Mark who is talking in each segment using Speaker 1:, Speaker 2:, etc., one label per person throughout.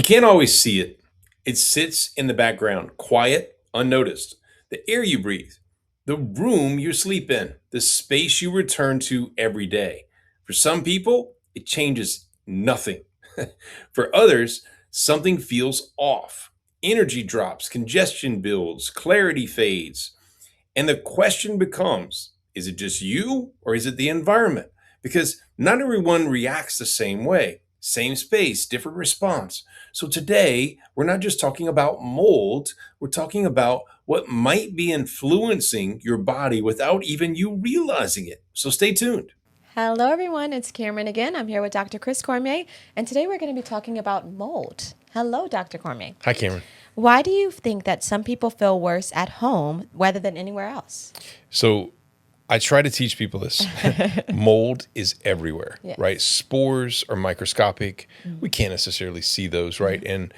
Speaker 1: You can't always see it. It sits in the background, quiet, unnoticed. The air you breathe, the room you sleep in, the space you return to every day. For some people, it changes nothing. For others, something feels off. Energy drops, congestion builds, clarity fades. And the question becomes, is it just you or is it the environment? Because not everyone reacts the same way. Same space, different response. So today, we're not just talking about mold, we're talking about what might be influencing your body without even you realizing it. So stay tuned.
Speaker 2: Hello, everyone. It's Cameron again. I'm here with Dr. Chris Cormier, and today we're going to be talking about mold. Hello, Dr. Cormier.
Speaker 1: Hi, Cameron.
Speaker 2: Why do you think that some people feel worse at home rather than anywhere else?
Speaker 1: So I try to teach people this. Mold is everywhere,
Speaker 2: Yes.
Speaker 1: right? Spores are microscopic. We can't necessarily see those, right? And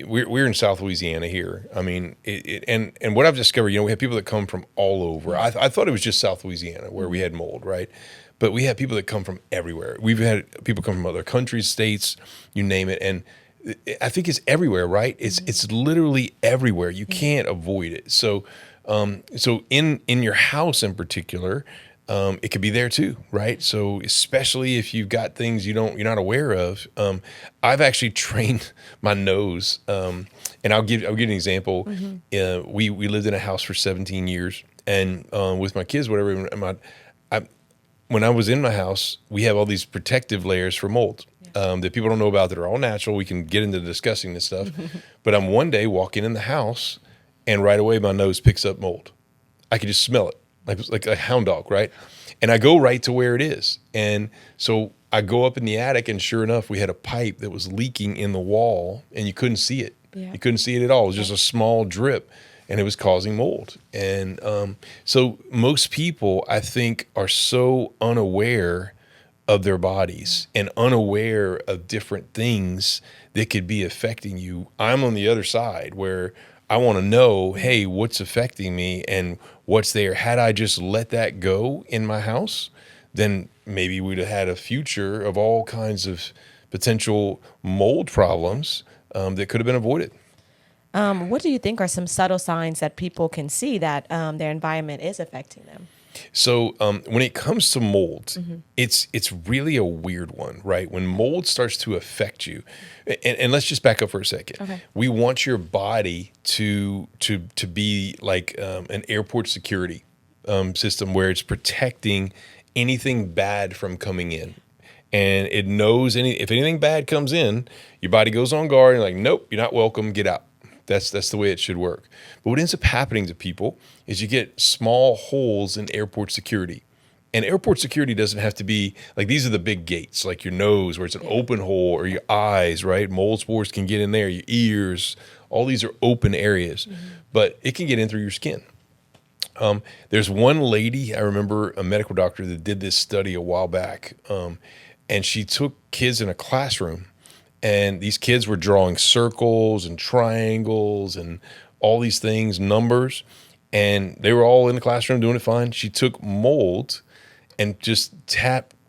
Speaker 1: we're in South Louisiana here. I mean, and what I've discovered, we have people that come from all over. I thought it was just South Louisiana where we had mold, right? But we have people that come from everywhere. We've had people come from other countries, states, you name it, and I think it's everywhere, right? It's literally everywhere. You can't avoid it. So in your house in particular, it could be there too, right? So especially if you've got things you're not aware of. I've actually trained my nose, and I'll give you an example. We lived in a house for 17 years, and with my kids, whatever. When I was in my house, we have all these protective layers for mold that people don't know about that are all natural. We can get into discussing this stuff. But I'm one day walking in the house, and right away my nose picks up mold. I could just smell it, like a hound dog, right? And I go right to where it is. And so I go up in the attic, and sure enough, we had a pipe that was leaking in the wall, and you couldn't see it.
Speaker 2: Yeah.
Speaker 1: You couldn't see it at all. It was just a small drip, and it was causing mold. And so most people, I think, are so unaware of their bodies and unaware of different things that could be affecting you. I'm on the other side where I want to know, hey, what's affecting me and what's there? Had I just let that go in my house, then maybe we'd have had a future of all kinds of potential mold problems that could have been avoided.
Speaker 2: What do you think are some subtle signs that people can see that their environment is affecting them?
Speaker 1: So when it comes to mold, it's really a weird one, right? When mold starts to affect you, and let's just back up for a second.
Speaker 2: Okay.
Speaker 1: We want your body to be like an airport security system where it's protecting anything bad from coming in. And it knows if anything bad comes in, your body goes on guard and like, nope, you're not welcome, get out. That's the way it should work. But what ends up happening to people is you get small holes in airport security. And airport security doesn't have to be like these are the big gates, like your nose where it's an open hole, or your eyes, right? Mold spores can get in there, your ears, all these are open areas, but it can get in through your skin. There's one lady, I remember a medical doctor that did this study a while back, and she took kids in a classroom. And these kids were drawing circles and triangles and all these things, numbers, and they were all in the classroom doing it fine. She took mold and just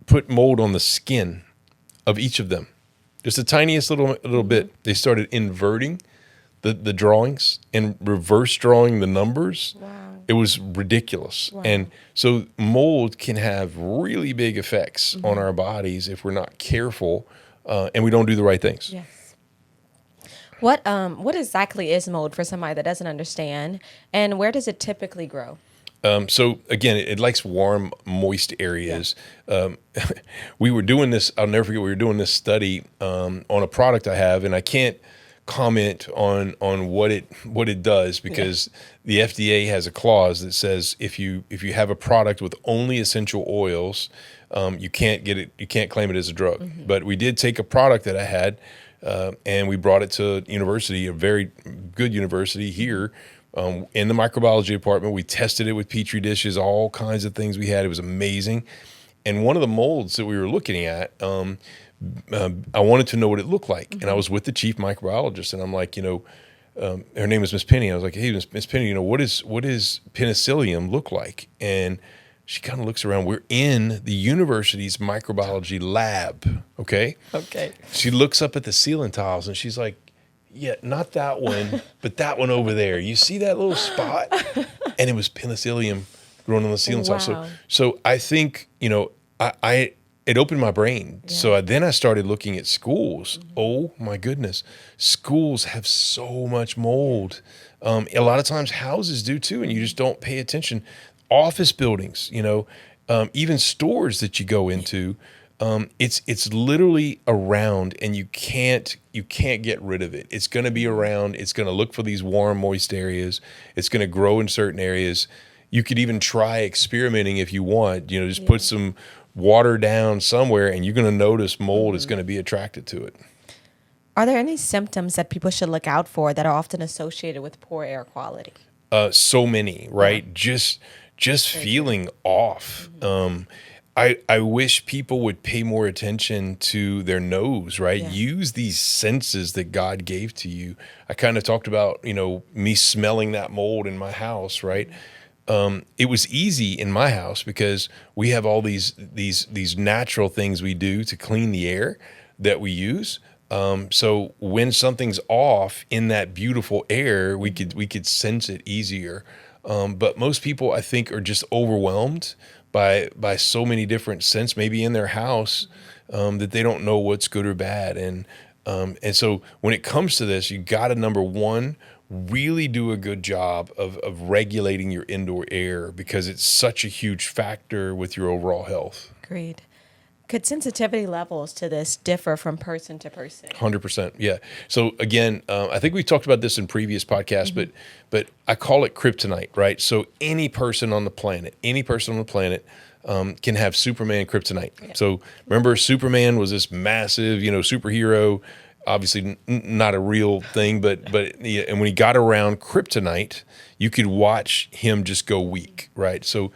Speaker 1: put mold on the skin of each of them, just the tiniest little bit. They started inverting the drawings and reverse drawing the numbers.
Speaker 2: Wow.
Speaker 1: It was ridiculous.
Speaker 2: Wow.
Speaker 1: And so mold can have really big effects on our bodies if we're not careful. And we don't do the right things.
Speaker 2: Yes. What exactly is mold for somebody that doesn't understand, and where does it typically grow?
Speaker 1: So again, it likes warm, moist areas. We were doing this. I'll never forget. We were doing this study on a product I have, and I can't comment on what it does because the FDA has a clause that says if you have a product with only essential oils, you can't get it. You can't claim it as a drug. But we did take a product that I had, and we brought it to university, a very good university here, in the microbiology department. We tested it with petri dishes, all kinds of things we had. It was amazing. And one of the molds that we were looking at, I wanted to know what it looked like. And I was with the chief microbiologist, and I'm like, her name is Miss Penny. I was like, hey, Miss Penny, what does penicillium look like? And She kind of looks around. We're in the university's microbiology lab, okay?
Speaker 2: Okay.
Speaker 1: She looks up at the ceiling tiles and she's like, yeah, not that one, but that one over there. You see that little spot? And it was penicillium growing on the ceiling tile.
Speaker 2: Wow.
Speaker 1: So I think, I it opened my brain.
Speaker 2: Yeah.
Speaker 1: So then I started looking at schools. Oh my goodness. Schools have so much mold. A lot of times houses do too, and you just don't pay attention. Office buildings, even stores that you go into, it's literally around, and you can't get rid of it. It's going to be around. It's going to look for these warm, moist areas. It's going to grow in certain areas. You could even try experimenting if you want. Just put some water down somewhere, and you're going to notice mold is going to be attracted to it.
Speaker 2: Are there any symptoms that people should look out for that are often associated with poor air quality?
Speaker 1: So many, right? Just feeling off. I wish people would pay more attention to their nose, right?
Speaker 2: Yeah.
Speaker 1: Use these senses that God gave to you. I kind of talked about, me smelling that mold in my house, right? It was easy in my house because we have all these natural things we do to clean the air that we use. So when something's off in that beautiful air, we could sense it easier. But most people, I think, are just overwhelmed by so many different scents, maybe in their house, that they don't know what's good or bad. And so when it comes to this, you got to, number one, really do a good job of regulating your indoor air, because it's such a huge factor with your overall health.
Speaker 2: Agreed. Could sensitivity levels to this differ from person to person?
Speaker 1: 100%. Yeah. So again, I think we talked about this in previous podcasts, but I call it kryptonite, right? So any person on the planet can have Superman kryptonite. Yeah. So remember, Superman was this massive, superhero, obviously not a real thing, but yeah, and when he got around kryptonite, you could watch him just go weak, right? So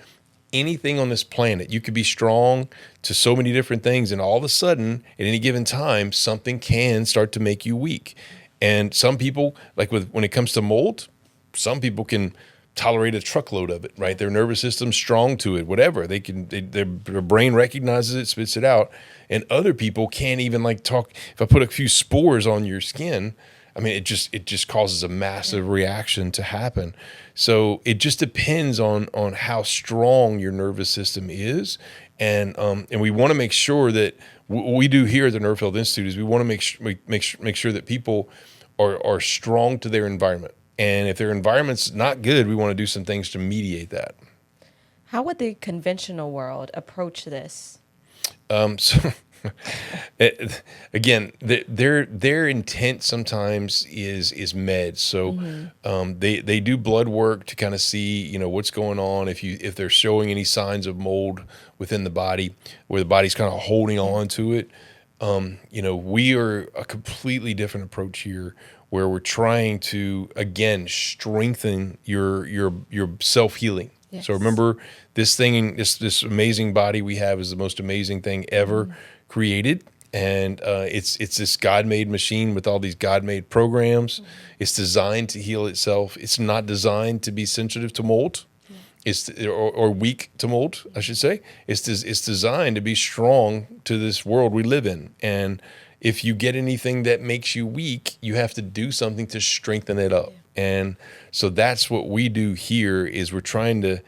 Speaker 1: anything on this planet, you could be strong to so many different things, and all of a sudden, at any given time, something can start to make you weak. And some people, like when it comes to mold, some people can tolerate a truckload of it, right? Their nervous system's strong to it, whatever. Their brain recognizes it, spits it out. And other people can't even if I put a few spores on your skin, I mean, it just causes a massive reaction to happen. So it just depends on how strong your nervous system is, and we want to make sure that what we do here at the Nerve Health Institute is we want to make sure that people are strong to their environment, and if their environment's not good, we want to do some things to mediate that.
Speaker 2: How would the conventional world approach this?
Speaker 1: So again, their intent sometimes is meds. So they do blood work to kind of see what's going on, if they're showing any signs of mold within the body, where the body's kind of holding on to it. We are a completely different approach here, where we're trying to again strengthen your self-healing. Yes. So remember, this amazing body we have is the most amazing thing ever created, and it's this God-made machine with all these God-made programs. It's designed to heal itself. It's not designed to be sensitive to mold. Or weak to mold, I should say. It's designed to be strong to this world we live in. And if you get anything that makes you weak, you have to do something to strengthen it up. Yeah. And so that's what we do here, is we're trying to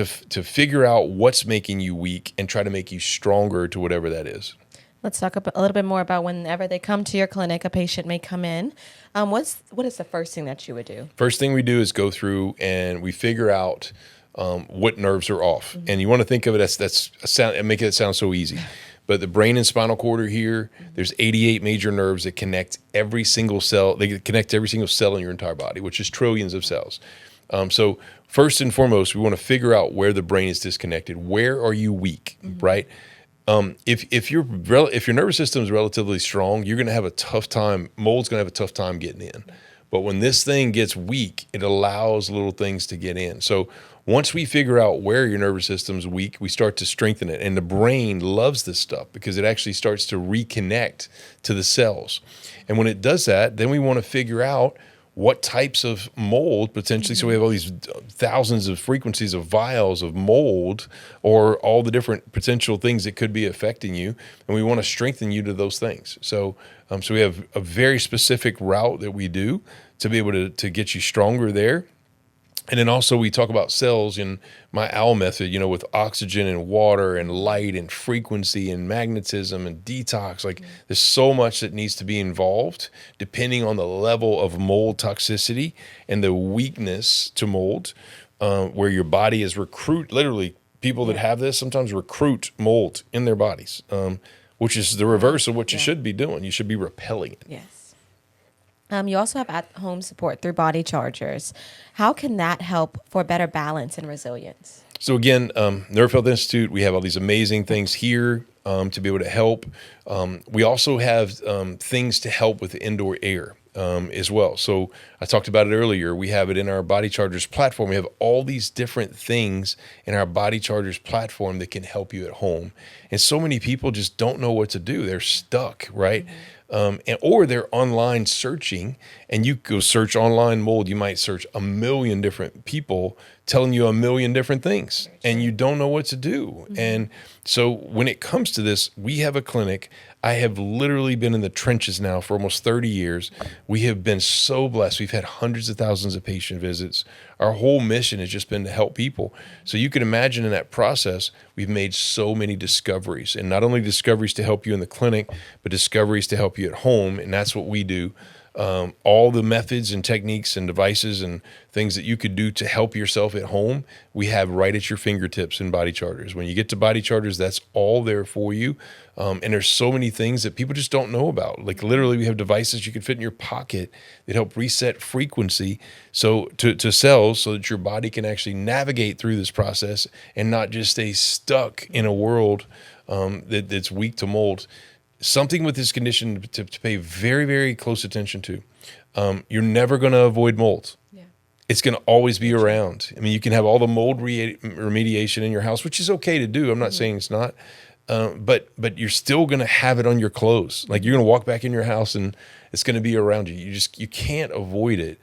Speaker 1: figure out what's making you weak and try to make you stronger to whatever that is.
Speaker 2: Let's talk a little bit more about whenever they come to your clinic, a patient may come in. What is the first thing that you would do?
Speaker 1: First thing we do is go through and we figure out what nerves are off. Mm-hmm. And you want to think of it as make it sound so easy. But the brain and spinal cord are here. There's 88 major nerves that connect every single cell. They connect every single cell in your entire body, which is trillions of cells. So first and foremost, we want to figure out where the brain is disconnected. Where are you weak, right? If your nervous system is relatively strong, you're going to have a tough time. Mold's going to have a tough time getting in. But when this thing gets weak, it allows little things to get in. So once we figure out where your nervous system's weak, we start to strengthen it. And the brain loves this stuff because it actually starts to reconnect to the cells. And when it does that, then we want to figure out what types of mold potentially. So we have all these thousands of frequencies of vials of mold, or all the different potential things that could be affecting you, and we want to strengthen you to those things. So so we have a very specific route that we do to be able to get you stronger there. And then also we talk about cells in my OWL method, with oxygen and water and light and frequency and magnetism and detox. Like there's so much that needs to be involved depending on the level of mold toxicity and the weakness to mold, where your body is literally people that have this sometimes recruit mold in their bodies, which is the reverse of what you should be doing. You should be repelling it.
Speaker 2: Yes. You also have at-home support through body chargers. How can that help for better balance and resilience?
Speaker 1: So again, Nerve Health Institute, we have all these amazing things here to be able to help. We also have things to help with the indoor air as well. So I talked about it earlier. We have it in our Body Chargers platform. We have all these different things in our Body Chargers platform that can help you at home. And so many people just don't know what to do. They're stuck, right? Or they're online searching, and you go search online mold. You might search a million different people telling you a million different things, and you don't know what to do. And so when it comes to this, we have a clinic. I have literally been in the trenches now for almost 30 years. We have been so blessed. We've had hundreds of thousands of patient visits. Our whole mission has just been to help people. So you can imagine in that process, we've made so many discoveries, and not only discoveries to help you in the clinic, but discoveries to help you at home. And that's what we do. All the methods and techniques and devices and things that you could do to help yourself at home, we have right at your fingertips in Body Chargers. When you get to Body Chargers, that's all there for you. And there's so many things that people just don't know about. Like literally, we have devices you can fit in your pocket that help reset frequency to cells so that your body can actually navigate through this process and not just stay stuck in a world that's weak to mold. Something with this condition to pay very, very close attention to. You're never going to avoid mold. Yeah. It's going to always be around. I mean, you can have all the mold remediation in your house, which is okay to do. I'm not saying it's not. But you're still going to have it on your clothes. Like you're going to walk back in your house and it's going to be around you. You can't avoid it.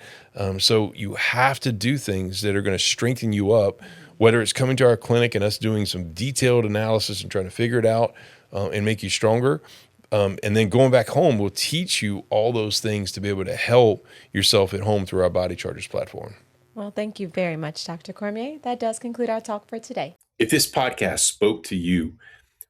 Speaker 1: So you have to do things that are going to strengthen you up, whether it's coming to our clinic and us doing some detailed analysis and trying to figure it out and make you stronger. And then going back home, we'll teach you all those things to be able to help yourself at home through our Body Chargers platform.
Speaker 2: Well, thank you very much, Dr. Cormier. That does conclude our talk for today.
Speaker 3: If this podcast spoke to you,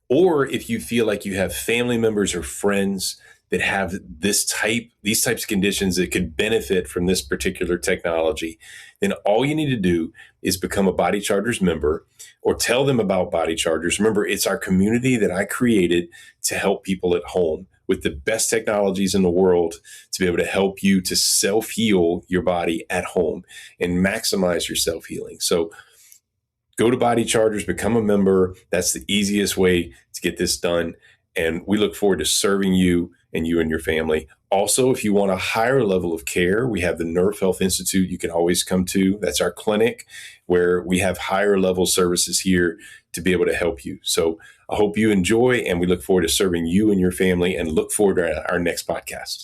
Speaker 3: or if you feel like you have family members or friends that have these types of conditions that could benefit from this particular technology, then all you need to do is become a Body Chargers member or tell them about Body Chargers. Remember, it's our community that I created to help people at home with the best technologies in the world to be able to help you to self-heal your body at home and maximize your self-healing. So go to Body Chargers, become a member. That's the easiest way to get this done. And we look forward to serving you and your family. Also, if you want a higher level of care, we have the Nerve Health Institute you can always come to. That's our clinic where we have higher level services here to be able to help you. So I hope you enjoy, and we look forward to serving you and your family, and look forward to our next podcast.